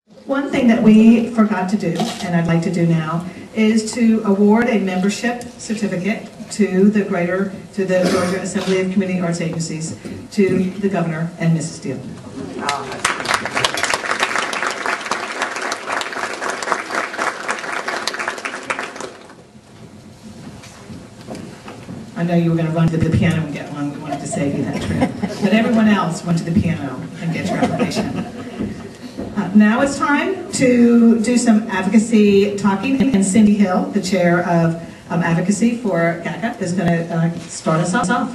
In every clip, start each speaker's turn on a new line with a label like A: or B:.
A: One thing that we forgot to do, and I'd like to do now, is to award a membership certificate to the Georgia Assembly of Community Arts Agencies, to the governor and Mrs. Steele. I know you were going to run to the piano and get one. We wanted to save you that trip. But everyone else went to the piano and get your application. Now it's time to do some advocacy talking, and Cindy Hill, the chair of Advocacy for GACAA, is going to start us off.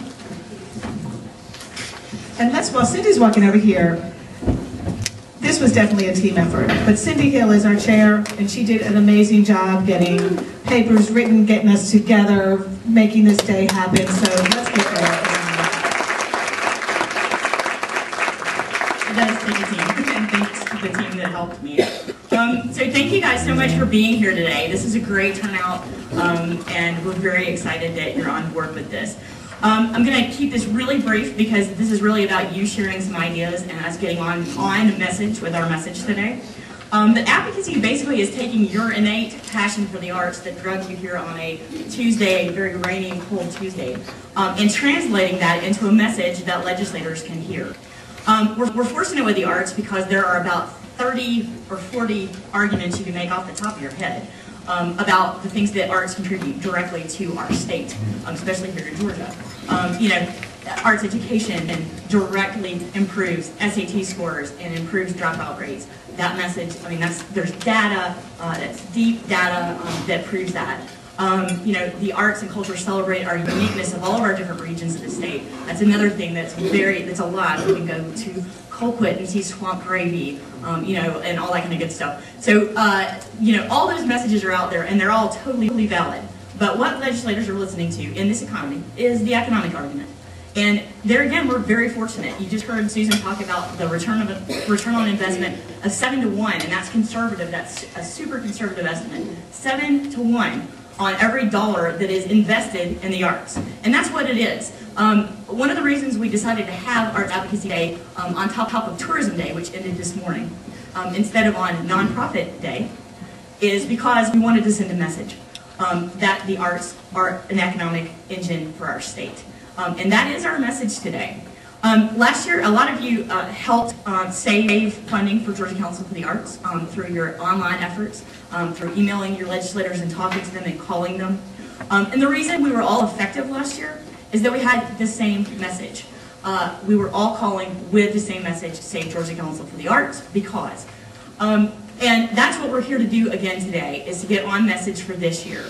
A: And while Cindy's walking over here, this was definitely a team effort. But Cindy Hill is our chair, and she did an amazing job getting papers written, getting us together, making this day happen. So let's get there.
B: It does take a team, and thanks to the team that helped me. So thank you guys so much for being here today. This is a great turnout, and we're very excited that you're on board with this. I'm going to keep this really brief because this is really about you sharing some ideas and us getting on message with our message today. But advocacy basically is taking your innate passion for the arts that drug you here on a Tuesday, a very rainy and cold Tuesday, and translating that into a message that legislators can hear. We're fortunate with the arts because there are about 30 or 40 arguments you can make off the top of your head about the things that arts contribute directly to our state, especially here in Georgia. You know, arts education and directly improves SAT scores and improves dropout rates. That message, I mean, there's data, that's deep data that proves that. You know, the arts and culture celebrate our uniqueness of all of our different regions of the state. That's another thing that's a lot. We can go to Colquitt and see swamp gravy, you know, and all that kind of good stuff. So, you know, all those messages are out there, and they're all totally valid. But what legislators are listening to in this economy is the economic argument. And there again, we're very fortunate. You just heard Susan talk about the return on investment of 7 to 1, and that's conservative. That's a super conservative estimate. 7 to 1 on every dollar that is invested in the arts. And that's what it is. One of the reasons we decided to have Arts Advocacy Day on top of Tourism Day, which ended this morning, instead of on Nonprofit Day, is because we wanted to send a message that the arts are an economic engine for our state. And that is our message today. Last year, a lot of you helped save funding for Georgia Council for the Arts through your online efforts, through emailing your legislators and talking to them and calling them. And the reason we were all effective last year is that we had the same message. We were all calling with the same message, Save Georgia Council for the Arts, because. And that's what we're here to do again today, is to get on message for this year.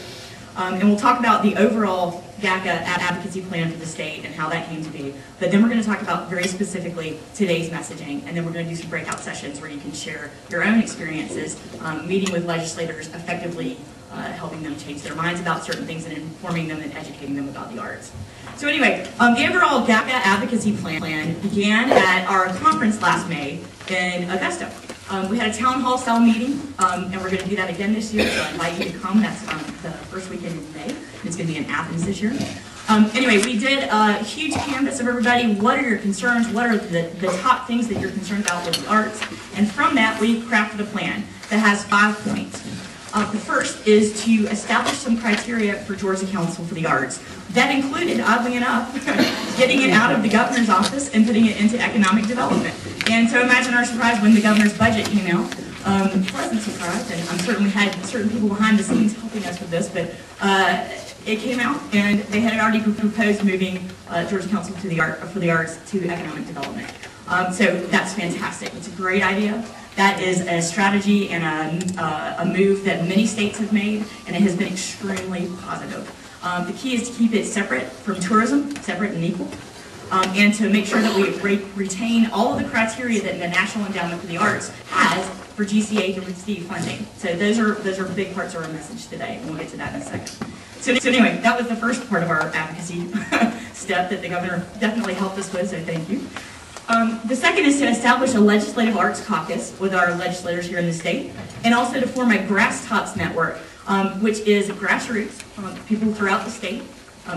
B: And we'll talk about the overall GACAA advocacy plan for the state and how that came to be. But then we're going to talk about very specifically today's messaging, and then we're going to do some breakout sessions where you can share your own experiences meeting with legislators, effectively helping them change their minds about certain things and informing them and educating them about the arts. So anyway, the overall GACAA advocacy plan began at our conference last May in Augusta. We had a town hall style meeting, and we're going to do that again this year, so I invite you to come. That's the first weekend in May. It's going to be in Athens this year. Anyway, we did a huge canvas of everybody. What are your concerns? What are the top things that you're concerned about with the arts? And from that, we crafted a plan that has 5 points. The first is to establish some criteria for Georgia Council for the Arts. That included, oddly enough, getting it out of the governor's office and putting it into economic development. And so imagine our surprise when the governor's budget came out. Pleasant surprise, and I'm certain we had certain people behind the scenes helping us with this, but it came out, and they had already proposed moving Georgia Council for the Arts to economic development. So that's fantastic. It's a great idea. That is a strategy and a move that many states have made, and it has been extremely positive. The key is to keep it separate from tourism, separate and equal, and to make sure that we retain all of the criteria that the National Endowment for the Arts has for GCA to receive funding. So those are big parts of our message today, and we'll get to that in a second. So anyway, that was the first part of our advocacy step that the governor definitely helped us with, so thank you. The second is to establish a legislative arts caucus with our legislators here in the state, and also to form a grass tops network, which is grassroots, people throughout the state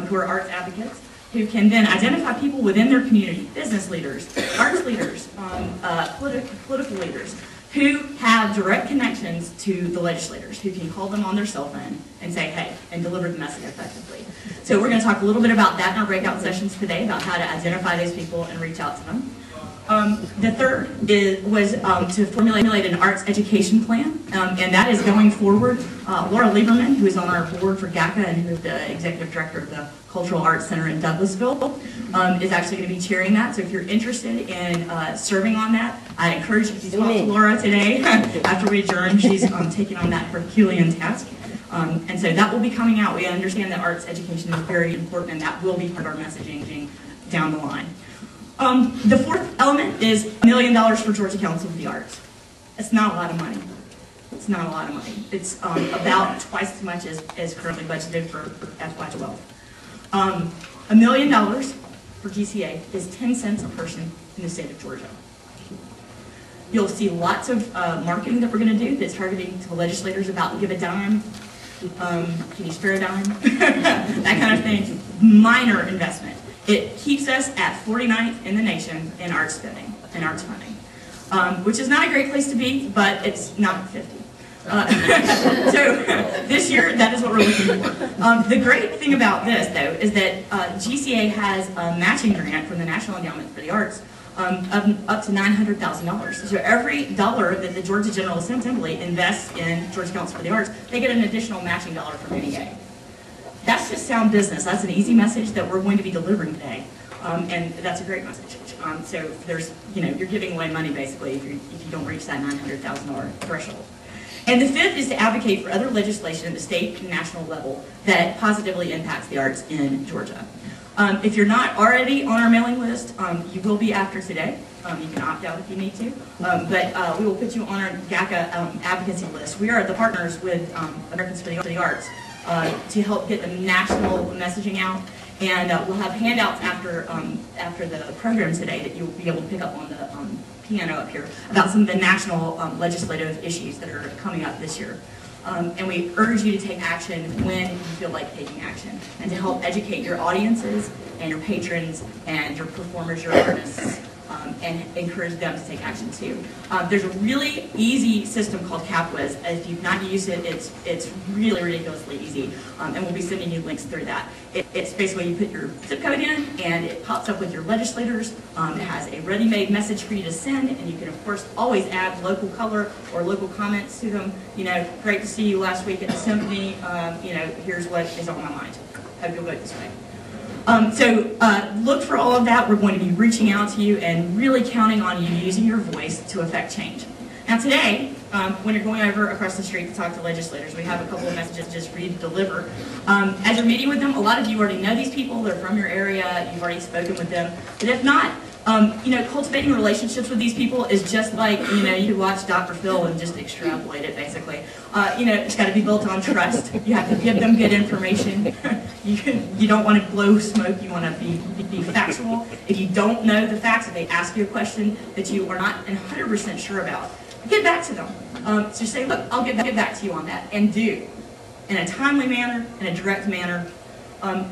B: who are arts advocates, who can then identify people within their community, business leaders, arts leaders, political leaders, who have direct connections to the legislators, who can call them on their cell phone and say, hey, and deliver the message effectively. So we're going to talk a little bit about that in our breakout sessions today, about how to identify those people and reach out to them. The third was to formulate an arts education plan, and that is going forward. Laura Lieberman, who is on our board for GACAA and who is the executive director of the Cultural Arts Center in Douglasville, is actually going to be chairing that. So if you're interested in serving on that, I encourage you to talk to Laura today after we adjourn. She's taking on that Herculean task. And so that will be coming out. We understand that arts education is very important, and that will be part of our messaging down the line. The fourth element is $1 million for Georgia Council for the Arts. It's not a lot of money. It's not a lot of money. It's about twice as much as currently budgeted for FY12. $1 million for GCA is 10 cents a person in the state of Georgia. You'll see lots of marketing that we're going to do that's targeting to legislators about give a dime, can you spare a dime, that kind of thing. Minor investment. It keeps us at 49th in the nation in arts spending and arts funding, which is not a great place to be, but it's not 50. So this year, that is what we're looking for. The great thing about this, though, is that GCA has a matching grant from the National Endowment for the Arts of up to $900,000. So every dollar that the Georgia General Assembly invests in Georgia Council for the Arts, they get an additional matching dollar from NEA. That's just sound business. That's an easy message that we're going to be delivering today, and that's a great message. So there's, you're giving away money basically if you don't reach that $900,000 threshold. And the fifth is to advocate for other legislation at the state and national level that positively impacts the arts in Georgia. If you're not already on our mailing list, you will be after today. You can opt out if you need to, but we will put you on our GACAA advocacy list. We are the partners with Americans for the Arts to help get the national messaging out, and we'll have handouts after the program today that you'll be able to pick up on the piano up here about some of the national legislative issues that are coming up this year. And we urge you to take action when you feel like taking action, and to help educate your audiences and your patrons and your performers, your artists, and encourage them to take action too. There's a really easy system called CapWiz. If you've not used it, it's really ridiculously easy, and we'll be sending you links through that. It's basically you put your zip code in, and it pops up with your legislators. It has a ready-made message for you to send, and you can of course always add local color or local comments to them. Great to see you last week at the symphony. Here's what is on my mind. Hope you'll vote this way. So look for all of that. We're going to be reaching out to you and really counting on you using your voice to affect change. Now today, when you're going over across the street to talk to legislators, we have a couple of messages just for you to deliver. As you're meeting with them, a lot of you already know these people. They're from your area. You've already spoken with them. But if not, cultivating relationships with these people is just like, you could watch Dr. Phil and just extrapolate it, basically. It's got to be built on trust. You have to give them good information. You don't want to blow smoke. You want to be factual. If you don't know the facts, if they ask you a question that you are not 100% sure about, get back to them. So say, look, I'll get back to you on that, and do. In a timely manner, in a direct manner.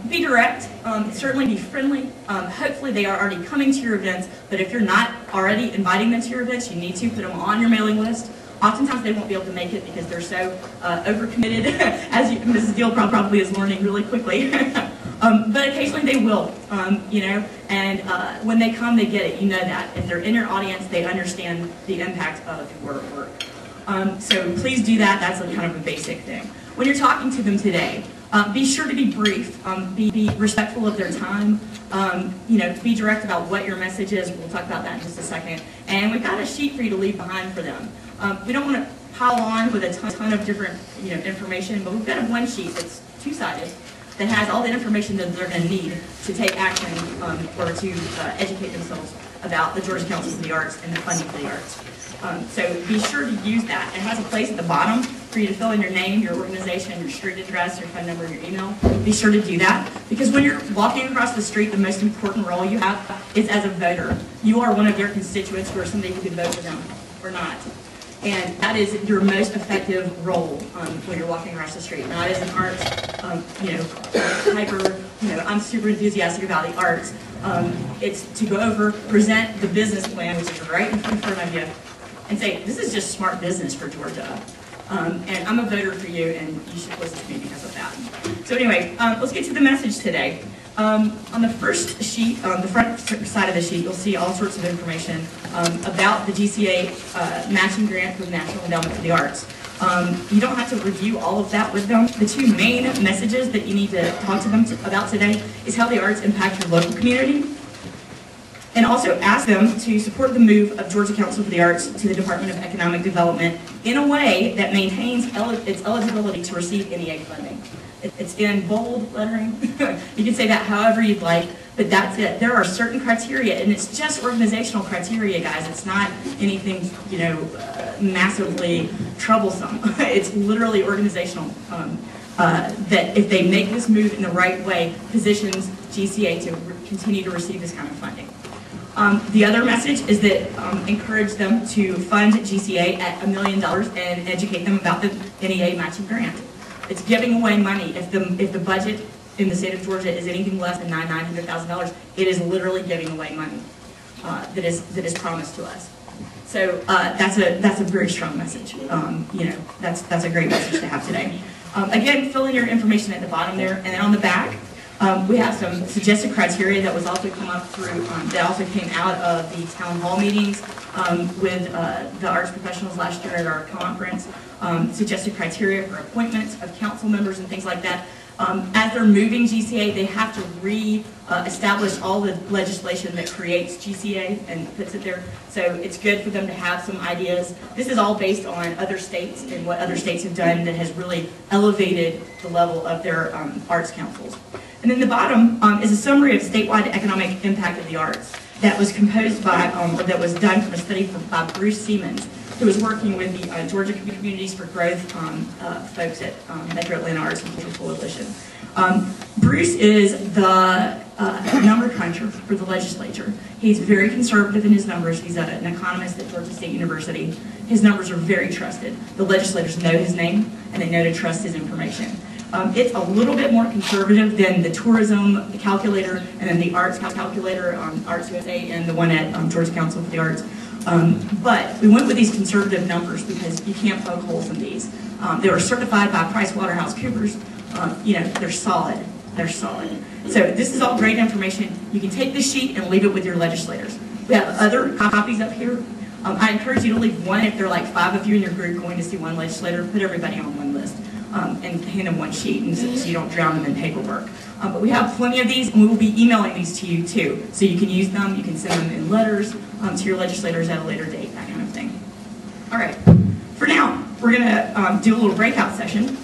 B: Be direct, certainly be friendly. Hopefully they are already coming to your events, but if you're not already inviting them to your events, you need to put them on your mailing list. Oftentimes they won't be able to make it because they're so overcommitted, as Mrs. Deal probably is learning really quickly. But occasionally they will, and when they come, they get it. You know that. If they're in your audience, they understand the impact of your work. So please do that. That's kind of a basic thing. When you're talking to them today, be sure to be brief, be respectful of their time, be direct about what your message is. We'll talk about that in just a second. And we've got a sheet for you to leave behind for them. We don't want to pile on with a ton of different information, but we've got one sheet that's two-sided that has all the information that they're going to need to take action or to educate themselves about the Georgia Council for the Arts and the funding for the arts. So be sure to use that. It has a place at the bottom for you to fill in your name, your organization, your street address, your phone number, your email. Be sure to do that, because when you're walking across the street, the most important role you have is as a voter. You are one of their constituents who are somebody who could vote for them or not. And that is your most effective role when you're walking across the street. Not as an arts, I'm super enthusiastic about the arts. It's to go over, present the business plan, which is right in front of you, and say, this is just smart business for Georgia. And I'm a voter for you, and you should listen to me because of that. So anyway, let's get to the message today. On the first sheet, on the front side of the sheet, you'll see all sorts of information about the GCA matching grant for the National Endowment for the Arts. You don't have to review all of that with them. The two main messages that you need to talk to them about today is how the arts impact your local community, and also ask them to support the move of Georgia Council for the Arts to the Department of Economic Development in a way that maintains its eligibility to receive NEA funding. It's in bold lettering. You can say that however you'd like, but that's it. There are certain criteria, and it's just organizational criteria, guys. It's not anything, you know, massively troublesome. It's literally organizational. That if they make this move in the right way, positions GCA to continue to receive this kind of funding. The other message is that encourage them to fund GCA at $1 million and educate them about the NEA matching grant. It's giving away money. If the budget in the state of Georgia is anything less than $900,000, it is literally giving away money that is promised to us. So that's a very strong message. You know, that's a great message to have today. Again, fill in your information at the bottom there, and then on the back, we have some suggested criteria that was also come up through, that also came out of the town hall meetings with the arts professionals last year at our conference. Suggested criteria for appointments of council members and things like that. As they're moving GCA, they have to re-establish all the legislation that creates GCA and puts it there. So it's good for them to have some ideas. This is all based on other states and what other states have done that has really elevated the level of their arts councils. And then the bottom is a summary of statewide economic impact of the arts that was composed by, or that was done from a study by Bruce Siemens, who was working with the Georgia Communities for Growth folks at Metro Atlanta Arts and Cultural Coalition. Bruce is the number cruncher for the legislature. He's very conservative in his numbers. He's an economist at Georgia State University. His numbers are very trusted. The legislators know his name, and they know to trust his information. It's a little bit more conservative than the tourism calculator and then the arts calculator, Arts USA, and the one at Georgia Council for the Arts. But we went with these conservative numbers because you can't poke holes in these. They were certified by PricewaterhouseCoopers. You know, they're solid. They're solid. So this is all great information. You can take this sheet and leave it with your legislators. We have other copies up here. I encourage you to leave one if there are like 5 of you in your group going to see one legislator. Put everybody on one list. And hand them one sheet, and so you don't drown them in paperwork. But we have plenty of these, and we will be emailing these to you too. So you can use them, you can send them in letters to your legislators at a later date, that kind of thing. All right, for now, we're gonna do a little breakout session.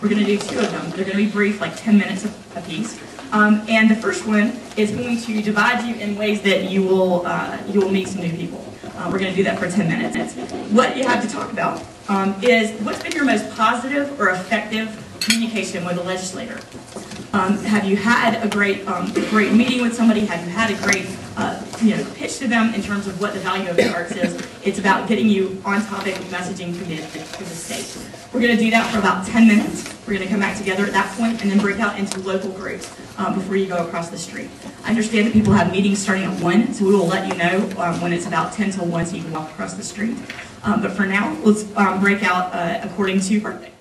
B: We're gonna do 2 of them. They're gonna be brief, like 10 minutes a piece. And the first one is going to divide you in ways that you will meet some new people. We're going to do that for 10 minutes. What you have to talk about is what's been your most positive or effective communication with a legislator? Have you had a great meeting with somebody? Have you had a great pitch to them in terms of what the value of the arts is? It's about getting you on topic messaging to the state. We're going to do that for about 10 minutes. We're going to come back together at that point and then break out into local groups before you go across the street. I understand that people have meetings starting at 1, so we will let you know when it's about 10 till 1 so you can walk across the street. But for now, let's break out according to birthday.